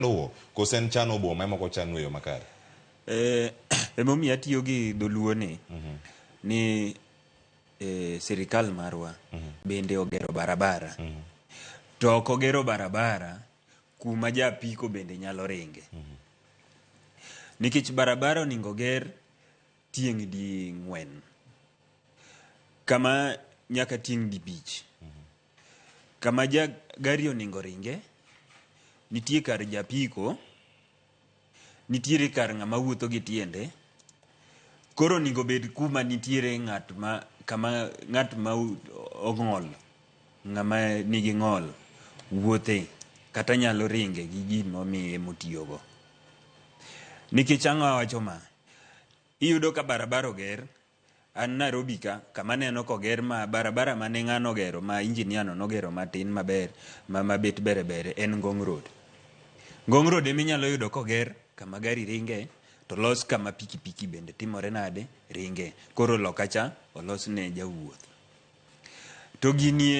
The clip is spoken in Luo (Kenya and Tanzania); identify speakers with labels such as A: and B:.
A: luwo kose en chano boma ema ok ochan e yo makare?
B: Emomiyo atiyo gi dholuo ni sirikal marwa bende ogero barabara, to ok ogero barabara kuma ja apiko bende nyalo ringe. Nikech barabara onego oger tieng' di 4, kama nyaka tieng' di 5. Kama gari onego ringe nitie kar japiko, nitiere kar ng'ama wuotho gi tiende. Koro onego bed kuma nitiere ng'at ma ong'ol, ng'ama nigi ng'ol wuothe kata nyalo ringe gi gimomiye motiyogo. Nikech ang'o awacho ma? Iyudo ka barabara oger, an Nairobi ka, kama neno koger ma barabara mane ng'ano ogero, ma injinia no nogero matin maber, mabet bere bere, en Ngong Road. Ngong Road eminyalo yudo koger kama gari ringe, to los kama pikipiki bende timore nade, ringe. Koro lokacha olos ne jawuoth. To gini